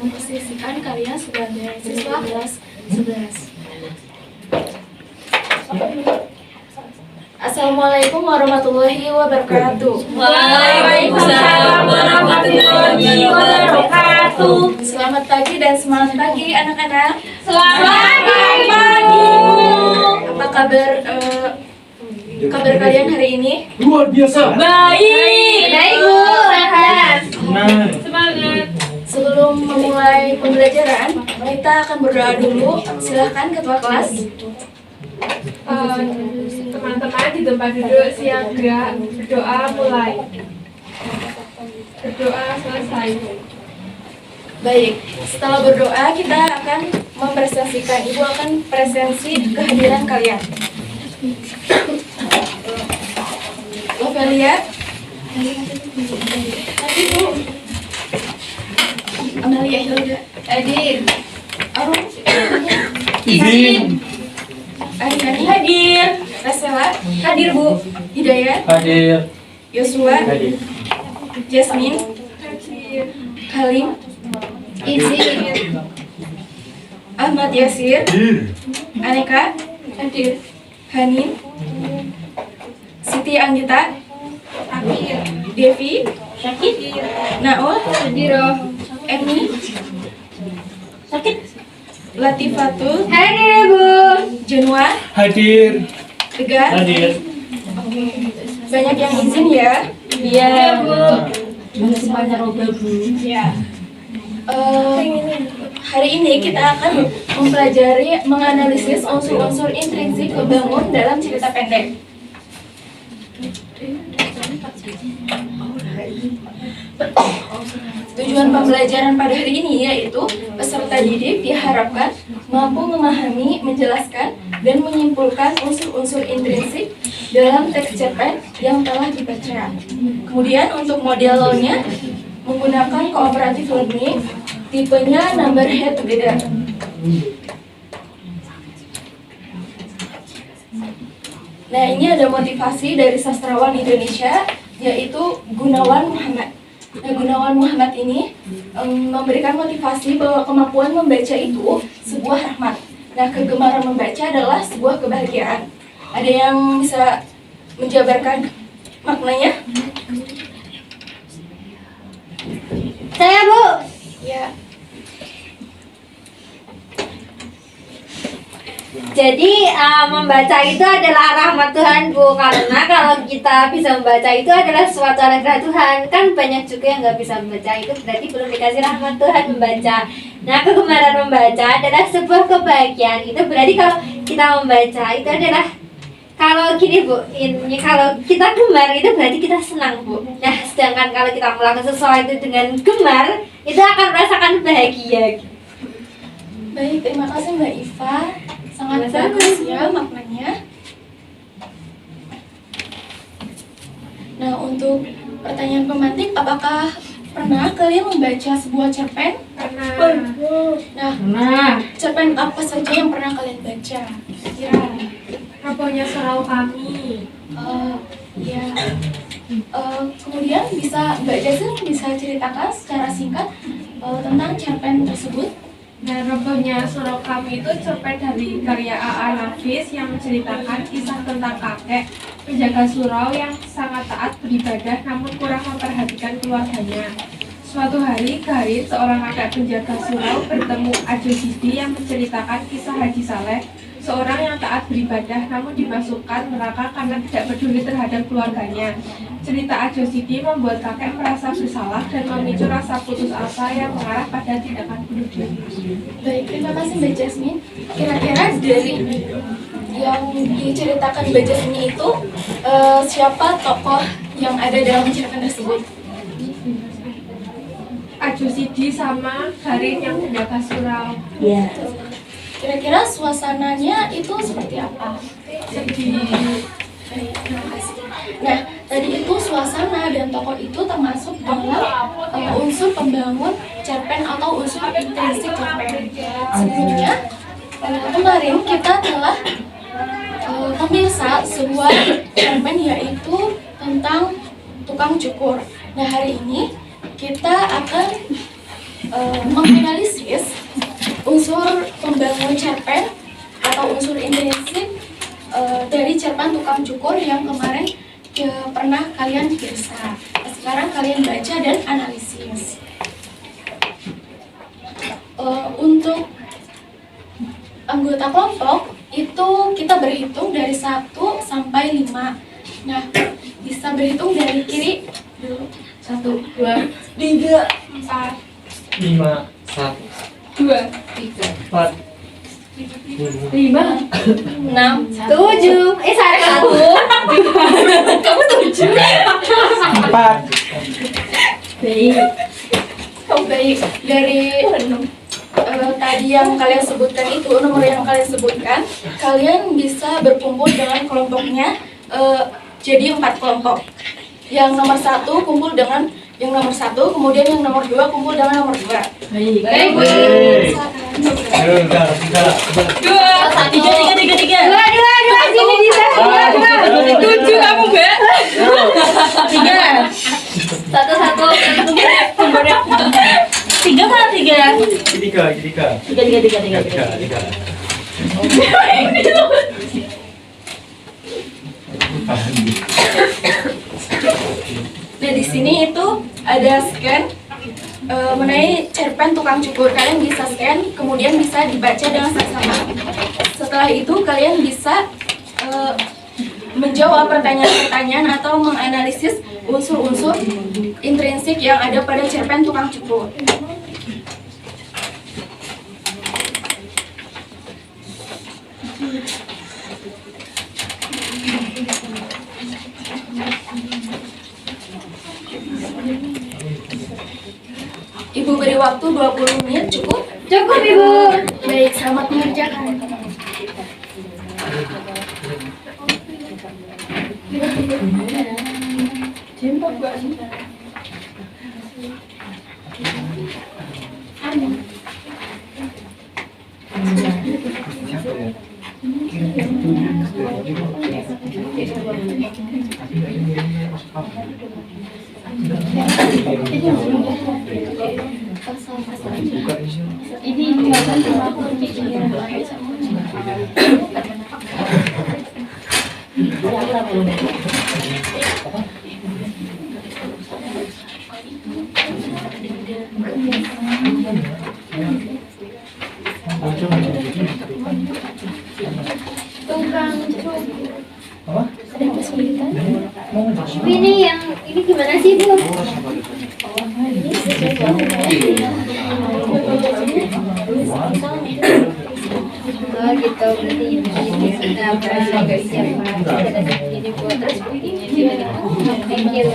memposisikan kalian sebagai siswa kelas 11. Assalamualaikum warahmatullahi wabarakatuh. Waalaikumsalam warahmatullahi wabarakatuh. Selamat pagi dan semangat pagi anak-anak. Selamat pagi. Apa kabar kalian hari ini? Luar biasa. Baik. Baik, Bu. Sehat. Semangat. Sebelum memulai pembelajaran, kita akan berdoa dulu. Silahkan ketua kelas. Teman-teman di tempat duduk siaga, berdoa mulai. Berdoa selesai. Baik, setelah berdoa kita akan mempresentasikan. Ibu akan presensi kehadiran kalian. Lovelia, tadi Bu, Amalia Hilda, Hadir. Arun, Izin. Arifani, Hadir. Rasela, Hadir, Bu. Hidayat, Hadir. Yosua, Hadir. Jasmine, Halim, Izin. Ahmad Yasir, Aneka, Hadir. Hanin, Siti Anggita, Hadir. Devi, Sakit. Naul, Hadir. Emi, Sakit. Latifatul, Hadir, Bu. Junwa, Hadir. Tegar. Hadir. Banyak yang izin ya. Iya, Bu. Semuanya roba Bu. Ya. Hari ini kita akan mempelajari menganalisis unsur-unsur intrinsik kebangun dalam cerita pendek. Tujuan pembelajaran pada hari ini yaitu peserta didik diharapkan mampu memahami, menjelaskan, dan menyimpulkan unsur-unsur intrinsik dalam teks cerpen yang telah dibaca. Kemudian untuk modelnya menggunakan cooperative learning, tipenya number head together. Nah, ini ada motivasi dari sastrawan Indonesia yaitu Gunawan Muhammad. Nah, Gunawan Muhammad ini memberikan motivasi bahwa kemampuan membaca itu sebuah rahmat. Nah, kegemaran membaca adalah sebuah kebahagiaan. Ada yang bisa menjabarkan maknanya? Saya, Bu. Ya. Jadi membaca itu adalah rahmat Tuhan, Bu. Karena kalau kita bisa membaca itu adalah suatu anugerah Tuhan. Kan banyak juga yang nggak bisa membaca, itu berarti belum dikasih rahmat Tuhan membaca. Nah, kegemaran membaca adalah sebuah kebahagiaan. Itu berarti kalau kita membaca itu adalah, kalau gini Bu, ini kalau kita gemar itu berarti kita senang, Bu. Nah, sedangkan kalau kita melakukan sesuatu dengan gemar, itu akan merasakan bahagia. Baik, terima kasih Mbak Iva. Sangat bagus ya maknanya. Nah, untuk pertanyaan pemantik, apakah pernah kalian membaca sebuah cerpen? Pernah. Nah, cerpen apa saja yang pernah kalian baca? Ya. Robohnya surau kami. Ya. Kemudian Mbak Jasmine bisa ceritakan secara singkat tentang cerpen tersebut? Nah, robohnya surau kami itu cerpen dari karya A.A. Nafis yang menceritakan kisah tentang kakek penjaga surau yang sangat taat beribadah namun kurang memperhatikan keluarganya. Suatu hari, Garin, seorang kakek penjaga surau, bertemu Ajo Sidi yang menceritakan kisah Haji Saleh, seorang yang taat beribadah namun dimasukkan neraka karena tidak peduli terhadap keluarganya. Cerita Ajo Sidi membuat kakek merasa bersalah dan memicu rasa putus asa yang mengarah pada tindakan bunuh diri. Baik, terima kasih Mbak Jasmine. Kira-kira dari yang diceritakan Mbak Jasmine itu siapa tokoh yang ada dalam cerpen tersebut? Ajo Sidi sama Garin yang penjaga surau. Ya. Kira-kira suasananya itu seperti apa? Sedih. Baik, terima kasih. Nah, tadi itu suasana dan tokoh itu termasuk dalam unsur pembangun cerpen atau unsur intrinsik cerpen. Sebelumnya, kemarin kita telah memirsa sebuah cerpen yaitu tentang tukang cukur. Nah, hari ini kita akan menganalisis unsur pembangun cerpen atau unsur intrinsik dari cerpen tukang cukur yang kemarin pernah kalian pirsa. Sekarang kalian baca dan analisis. Untuk anggota kelompok itu kita berhitung dari 1 sampai 5. Nah, bisa berhitung dari kiri dulu. 1, 2, 3, 4, 5, 2, 4, 5, 6, 7. Satu. kamu 7. 4. Baik, dari tadi yang kalian sebutkan itu, nomor yang kalian sebutkan, kalian bisa berkumpul dengan kelompoknya jadi 4 kelompok. Yang nomor 1 kumpul dengan yang nomor 1, kemudian yang nomor 2 kumpul dengan nomor 2. Baik. Dua. Sini bisa. Tujuh kamu, Mbak. 3. Satu. 3 mana 3? 3. Nah, di sini itu ada scan mengenai cerpen tukang cukur. Kalian bisa scan, kemudian bisa dibaca dengan saksama. Setelah itu kalian bisa menjawab pertanyaan-pertanyaan atau menganalisis unsur-unsur intrinsik yang ada pada cerpen tukang cukur. Ibu beri waktu 20 menit, cukup? Cukup, Ibu. Baik, selamat mengerjakan. Ada kesulitan? Ini gimana sih, Bu? Oh gitu, berarti ini sudah berhasil guys ya. Ini buat terus begini dia. Thank you.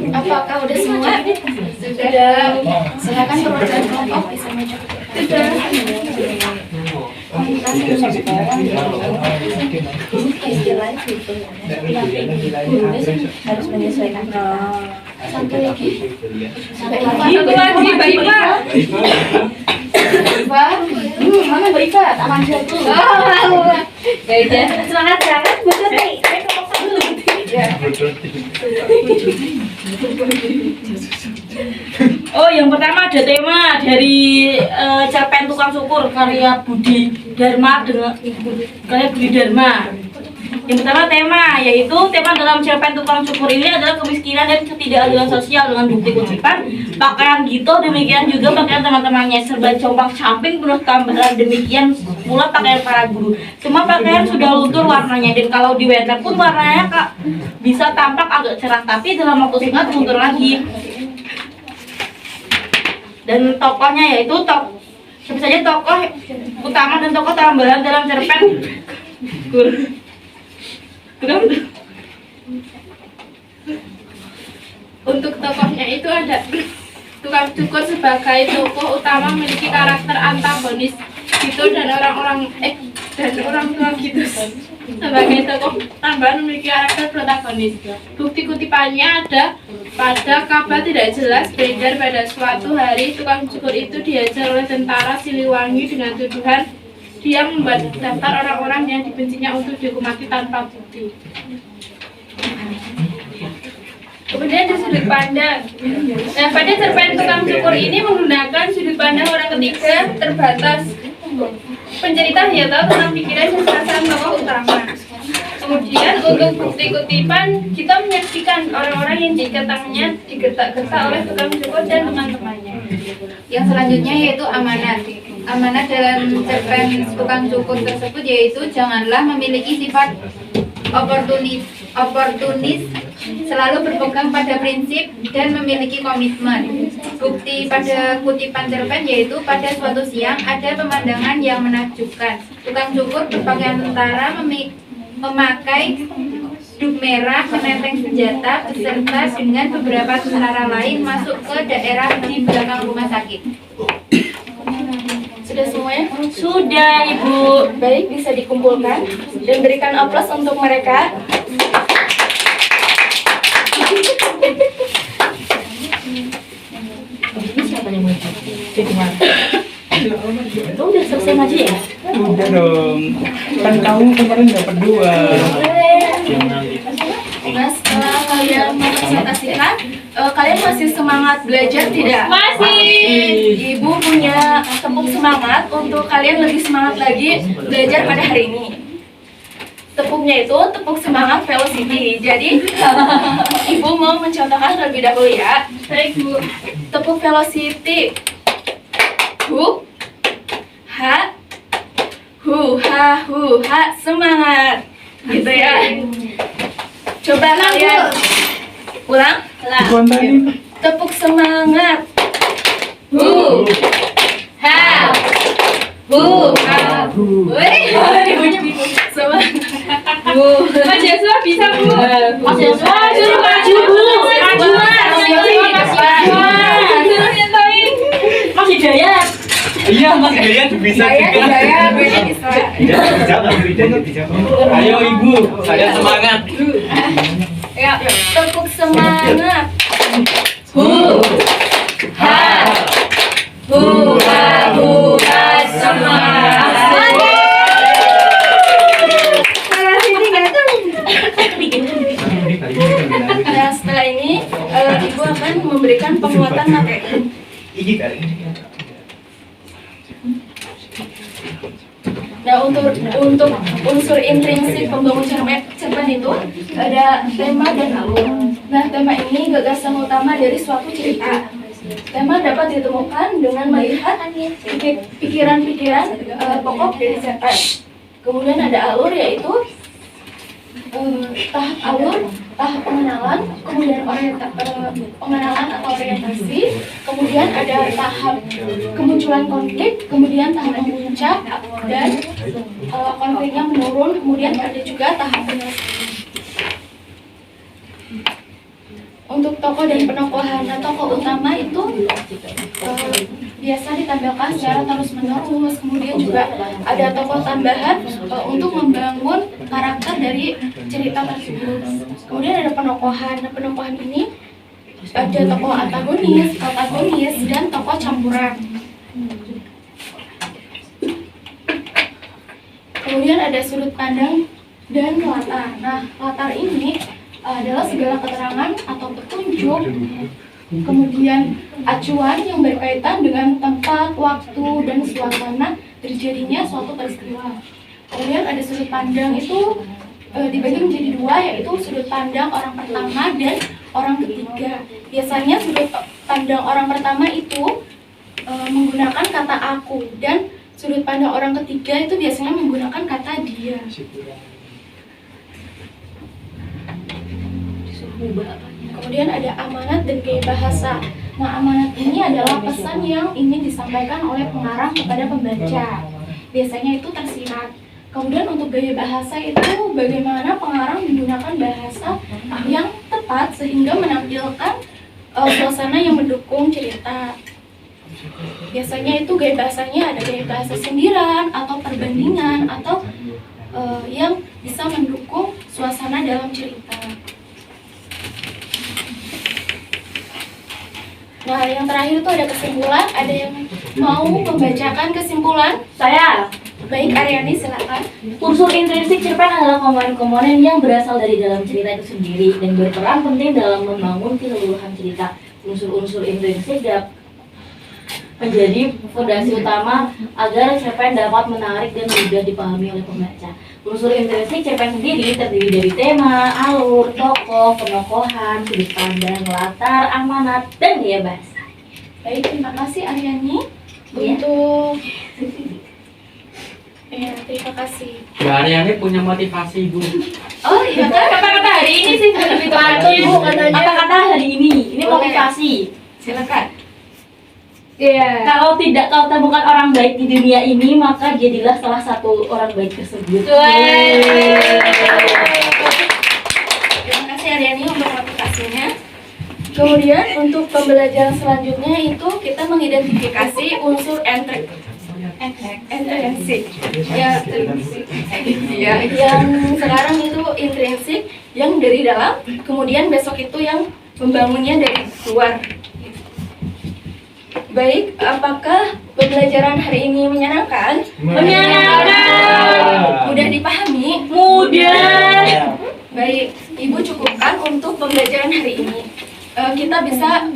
Apakah udah semua? Sudah. Silakan perwakilan kelompok bisa maju. Harus menyesuaikan. Satu lagi. Itu lagi, Mbak Ipa. Mana Mbak Ipa? Tangan jatuh. Ya, semangat banget Bu Tuti. Oh, yang pertama ada tema dari cerpen tukang syukur karya Budi Dharma dengan karya Budi Dharma. Yang pertama tema yaitu tema dalam cerpen tukang syukur ini adalah kemiskinan dan ketidakadilan sosial dengan bukti kutipan pakaian Gito, demikian juga pakaian teman-temannya serba compang camping penuh tambahan demikian pula pakaian para guru. Semua pakaian sudah luntur warnanya dan kalau di wetlet pun warnanya bisa tampak agak cerah tapi dalam waktu singkat luntur lagi. Dan tokohnya yaitu siapa saja tokoh utama dan tokoh tambahan dalam cerpen. Untuk tokohnya itu ada tukang cukur sebagai tokoh utama memiliki karakter antagonis gitu dan orang tua gitu sebagai tokoh tambahan memiliki karakter protagonis. Bukti kutipannya ada pada kabar tidak jelas beredar pada suatu hari tukang cukur itu dihajar oleh tentara Siliwangi dengan tuduhan dia membuat daftar orang-orang yang dibencinya untuk dihukum mati tanpa bukti. Kemudian di sudut pandang. Nah, pada cerpen tukang cukur ini menggunakan sudut pandang orang ketiga terbatas. Pencerita hanya tahu tentang pikiran dan perasaan tokoh utama. Kemudian untuk bukti kutipan kita menyaksikan orang-orang yang jika tangannya digertak-gertak oleh tukang cukur dan teman-temannya. Yang selanjutnya yaitu amanat. Amanat dalam cerpen tukang cukur tersebut yaitu janganlah memiliki sifat oportunis, selalu berpegang pada prinsip dan memiliki komitmen. Bukti pada kutipan cerpen yaitu pada suatu siang ada pemandangan yang menakjubkan. Tukang cukur berpakaian tentara memakai duk merah, menenteng senjata beserta dengan beberapa tentara lain masuk ke daerah di belakang rumah sakit. Sudah semuanya? Sudah, Ibu. Baik, bisa dikumpulkan dan berikan aplaus untuk mereka. Ini siapa yang mau jadi mana? Lu udah selesai ngaji ya? Udah dong. Kan kamu kemarin dapat 2. Nah, setelah kalian mempresentasikan, kalian masih semangat belajar tidak? Masih. Ibu punya tepuk semangat untuk kalian lebih semangat lagi belajar pada hari ini. Tepuknya itu tepuk semangat velocity. Jadi, Ibu mau mencontohkan terlebih dahulu ya. Baik, Bu. Tepuk velocity. Hu, ha, hu, ha, semangat. Gitu ya. Coba kalian ulang. Bukan tadi. Tepuk semangat. Hu, ha, hu, ha, Semangat. Mas Yesua bisa, Bu. Mas Yesua suruh maju, Bu. Maju, Mas. Suruh nyentuhin. Mas Hidayat. Iya, Mas Hidayat bisa juga. Ayo Ibu, saya semangat. Ya, tepuk semangat. hu, ha, semangat. Nah, setelah ini Ibu akan memberikan penguatan materi. Nah, untuk unsur intrinsik pembangun cerpen itu ada tema dan alur. Nah, tema ini gagasan utama dari suatu cerita. Tema dapat ditemukan dengan melihat pikiran-pikiran pokok dari cerpen. Kemudian ada alur yaitu tahap pengenalan, kemudian pengenalan atau orientasi, kemudian ada tahap kemunculan konflik, kemudian tahap memuncak dan konfliknya menurun, kemudian ada juga tahap penyelesaian. Untuk tokoh dan penokohan, nah tokoh utama itu biasa ditampilkan secara terus-menerus, kemudian juga ada tokoh tambahan untuk membangun karakter dari cerita tersebut. Kemudian ada penokohan. Nah, penokohan ini ada tokoh antagonis, protagonis, dan tokoh campuran. Kemudian ada sudut pandang dan latar. Nah, latar ini adalah segala keterangan atau petunjuk, kemudian acuan yang berkaitan dengan tempat, waktu, dan suasana terjadinya suatu peristiwa. Kemudian ada sudut pandang itu dibagi menjadi 2, yaitu sudut pandang orang pertama dan orang ketiga. Biasanya sudut pandang orang pertama itu menggunakan kata aku, dan sudut pandang orang ketiga itu biasanya menggunakan kata dia. Kemudian ada amanat dan gaya bahasa. Nah, amanat ini adalah pesan yang ingin disampaikan oleh pengarang kepada pembaca. Biasanya itu tersirat. Kemudian untuk gaya bahasa itu bagaimana pengarang menggunakan bahasa yang tepat sehingga menampilkan suasana yang mendukung cerita. Biasanya itu gaya bahasanya ada gaya bahasa sindiran atau perbandingan atau yang bisa mendukung suasana dalam cerita. Nah, yang terakhir itu ada kesimpulan. Ada yang mau membacakan kesimpulan? Saya. Baik, Aryani silakan. Unsur intrinsik cerpen adalah komponen-komponen yang berasal dari dalam cerita itu sendiri dan berperan penting dalam membangun keseluruhan cerita. Unsur-unsur intrinsik dapat menjadi fondasi utama agar cerpen dapat menarik dan mudah dipahami oleh pembaca. Unsur intrinsik cerpen sendiri terdiri dari tema, alur, tokoh, penokohan, sudut pandang, latar, amanat, dan gaya bahasa. Baik, terima kasih Aryani Iya. untuk terima kasih. Mbak Aryani punya motivasi, Bu. Oh iya kan? Kata-kata hari ini sih lebih tepatnya. Kata-kata hari ini Boleh. motivasi. Silakan. Iya. Kalau tidak kau temukan orang baik di dunia ini, maka jadilah salah satu orang baik tersebut. Terima kasih Aryani untuk motivasinya. Kemudian untuk pembelajaran selanjutnya itu kita mengidentifikasi unsur intrinsik. Ya, yang sekarang itu intrinsik yang dari dalam, kemudian besok itu yang membangunnya dari luar. Baik, apakah pembelajaran hari ini menyenangkan? Menyenangkan. Mudah dipahami? Mudah. Baik, Ibu cukupkan untuk pembelajaran hari ini. Kita bisa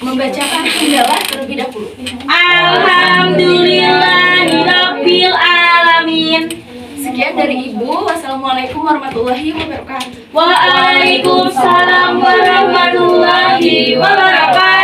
membacakan hamdalah terlebih dahulu. Alhamdulillahirabbil alamin. Sekian dari Ibu. Wassalamualaikum warahmatullahi wabarakatuh. Waalaikumsalam warahmatullahi wabarakatuh.